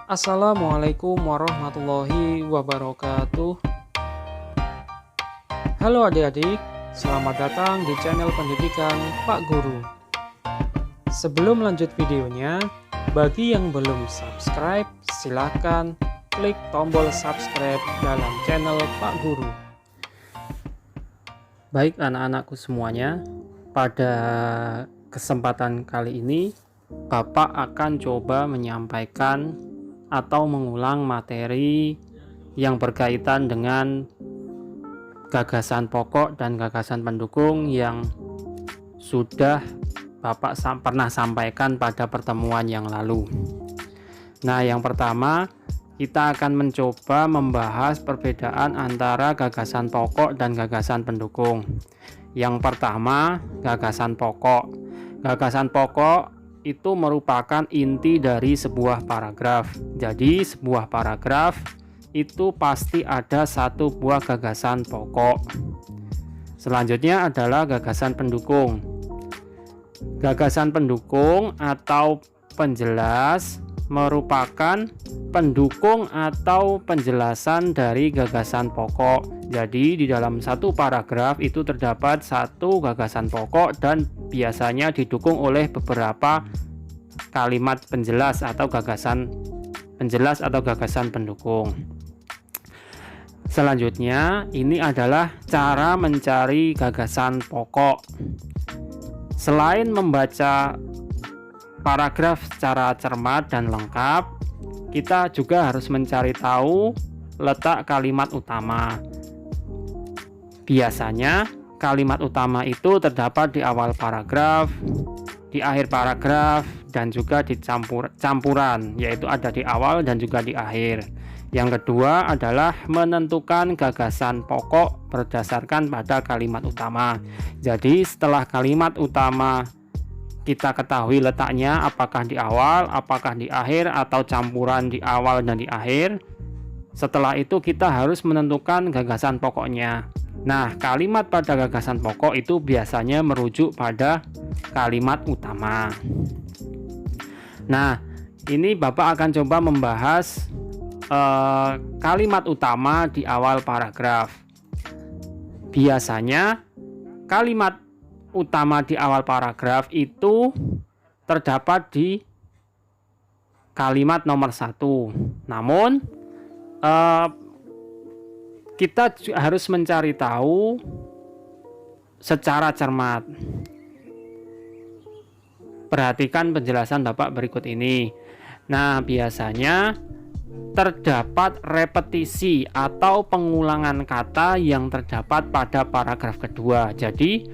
Assalamualaikum warahmatullahi wabarakatuh. Halo adik-adik, selamat datang di channel pendidikan Pak Guru. Sebelum lanjut videonya, bagi yang belum subscribe, silakan klik tombol subscribe dalam channel Pak Guru. Baik anak-anakku semuanya, pada kesempatan kali ini Bapak akan coba menyampaikan atau mengulang materi yang berkaitan dengan gagasan pokok dan gagasan pendukung yang sudah Bapak pernah sampaikan pada pertemuan yang lalu. Nah, yang pertama kita akan mencoba membahas perbedaan antara gagasan pokok dan gagasan pendukung. Yang pertama, gagasan pokok. Gagasan pokok itu merupakan inti dari sebuah paragraf. Jadi sebuah paragraf itu pasti ada satu buah gagasan pokok. Selanjutnya adalah gagasan pendukung. Gagasan pendukung atau penjelas merupakan pendukung atau penjelasan dari gagasan pokok. Jadi di dalam satu paragraf itu terdapat satu gagasan pokok dan biasanya didukung oleh beberapa kalimat penjelas atau gagasan penjelas atau gagasan pendukung. Selanjutnya ini adalah cara mencari gagasan pokok. Selain membaca paragraf secara cermat dan lengkap, kita juga harus mencari tahu letak kalimat utama. Biasanya kalimat utama itu terdapat di awal paragraf, di akhir paragraf, dan juga di campuran, yaitu ada di awal dan juga di akhir. Yang kedua adalah menentukan gagasan pokok berdasarkan pada kalimat utama. Jadi setelah kalimat utama kita ketahui letaknya, apakah di awal, apakah di akhir, atau campuran di awal dan di akhir. Setelah itu kita harus menentukan gagasan pokoknya. Nah, kalimat pada gagasan pokok itu biasanya merujuk pada kalimat utama. Nah, ini Bapak akan coba membahas kalimat utama di awal paragraf. Biasanya kalimat utama di awal paragraf itu terdapat di kalimat nomor 1. Namun kita harus mencari tahu secara cermat. Perhatikan penjelasan Bapak berikut ini. Nah, biasanya terdapat repetisi atau pengulangan kata yang terdapat pada paragraf kedua. Jadi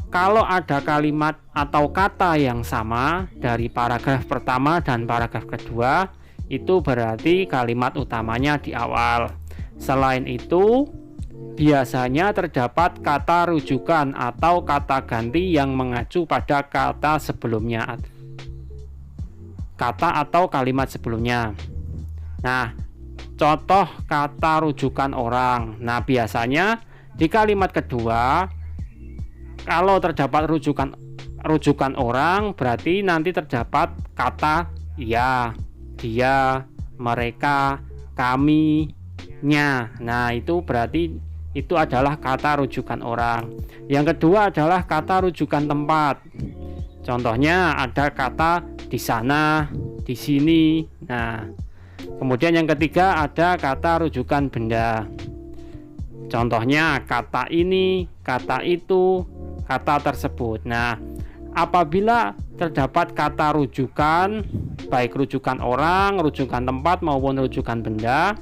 kalau ada kalimat atau kata yang sama dari paragraf pertama dan paragraf kedua, itu berarti kalimat utamanya di awal. Selain itu, biasanya terdapat kata rujukan atau kata ganti yang mengacu pada kata sebelumnya, kata atau kalimat sebelumnya. Nah, contoh kata rujukan orang. Nah, biasanya di kalimat kedua, kalau terdapat rujukan orang, berarti nanti terdapat kata ya, dia, mereka, kami, nya. Nah, itu berarti itu adalah kata rujukan orang. Yang kedua adalah kata rujukan tempat. Contohnya ada kata di sana, di sini. Nah, kemudian yang ketiga ada kata rujukan benda. Contohnya kata ini, kata itu, kata tersebut. Nah, apabila terdapat kata rujukan, baik rujukan orang, rujukan tempat maupun rujukan benda,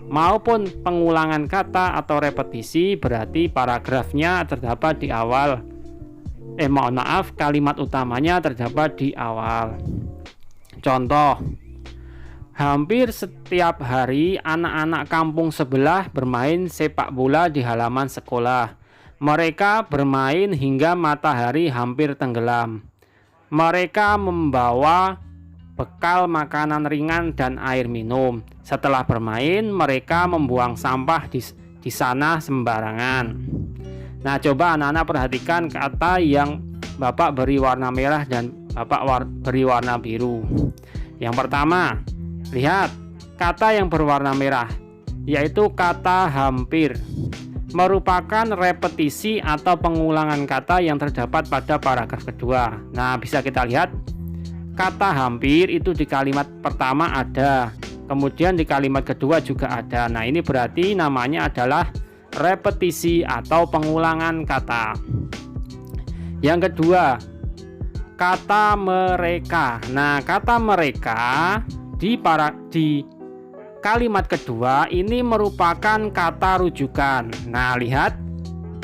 maupun pengulangan kata atau repetisi, berarti paragrafnya terdapat di awal. Kalimat utamanya terdapat di awal. Contoh, hampir setiap hari anak-anak kampung sebelah bermain sepak bola di halaman sekolah. Mereka bermain hingga matahari hampir tenggelam. Mereka membawa bekal makanan ringan dan air minum. Setelah bermain, mereka membuang sampah di sana sembarangan. Nah, coba anak-anak perhatikan kata yang Bapak beri warna merah dan Bapak beri warna biru. Yang pertama, Lihat, kata yang berwarna merah, yaitu kata hampir, merupakan repetisi atau pengulangan kata yang terdapat pada paragraf kedua. Nah, bisa kita lihat, kata hampir itu di kalimat pertama ada, kemudian di kalimat kedua juga ada. Nah, ini berarti namanya adalah repetisi atau pengulangan kata. Yang kedua, kata mereka. Nah, kata mereka di kalimat kedua ini merupakan kata rujukan. Nah, lihat,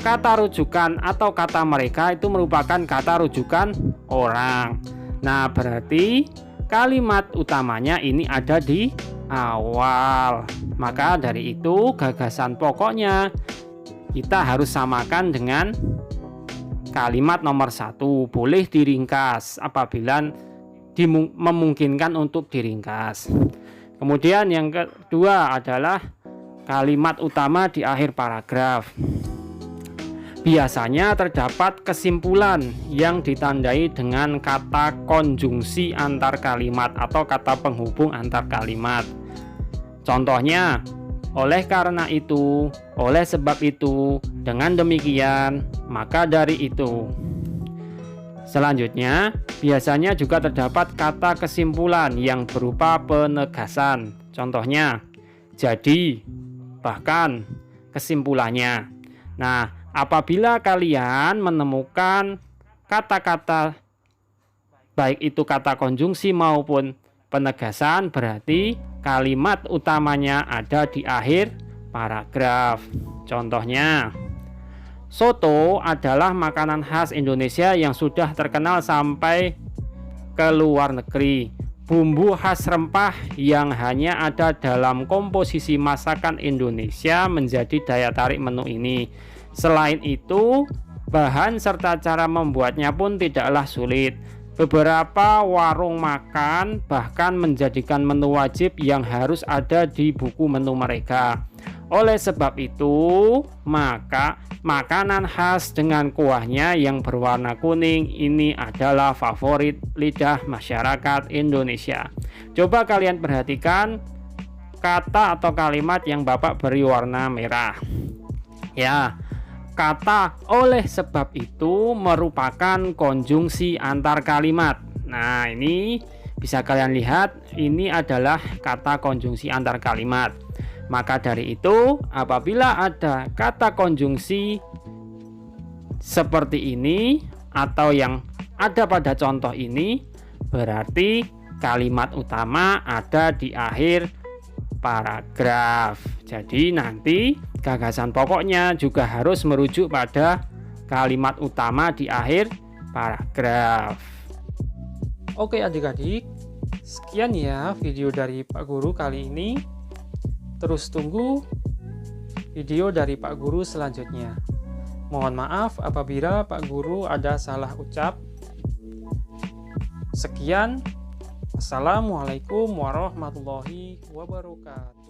kata rujukan atau kata mereka itu merupakan kata rujukan orang. Nah, berarti kalimat utamanya ini ada di awal. Maka dari itu gagasan pokoknya kita harus samakan dengan kalimat nomor 1. Boleh diringkas apabila memungkinkan untuk diringkas. Kemudian yang kedua adalah kalimat utama di akhir paragraf. Biasanya terdapat kesimpulan yang ditandai dengan kata konjungsi antar kalimat atau kata penghubung antar kalimat. Contohnya, oleh karena itu, oleh sebab itu, dengan demikian, maka dari itu. Selanjutnya, biasanya juga terdapat kata kesimpulan yang berupa penegasan. Contohnya, jadi, bahkan, kesimpulannya. Nah, apabila kalian menemukan kata-kata, baik itu kata konjungsi maupun penegasan, berarti kalimat utamanya ada di akhir paragraf. Contohnya, soto adalah makanan khas Indonesia yang sudah terkenal sampai ke luar negeri. Bumbu khas rempah yang hanya ada dalam komposisi masakan Indonesia menjadi daya tarik menu ini. Selain itu, bahan serta cara membuatnya pun tidaklah sulit. Beberapa warung makan bahkan menjadikan menu wajib yang harus ada di buku menu mereka. Oleh sebab itu, maka makanan khas dengan kuahnya yang berwarna kuning ini adalah favorit lidah masyarakat Indonesia. Coba kalian perhatikan kata atau kalimat yang Bapak beri warna merah. Ya, kata oleh sebab itu merupakan konjungsi antar kalimat. Nah, ini bisa kalian lihat, ini adalah kata konjungsi antar kalimat. Maka dari itu, apabila ada kata konjungsi seperti ini atau yang ada pada contoh ini, berarti kalimat utama ada di akhir paragraf. Jadi nanti gagasan pokoknya juga harus merujuk pada kalimat utama di akhir paragraf. Oke adik-adik, sekian ya video dari Pak Guru kali ini. Terus tunggu video dari Pak Guru selanjutnya. Mohon maaf apabila Pak Guru ada salah ucap. Sekian. Assalamualaikum warahmatullahi wabarakatuh.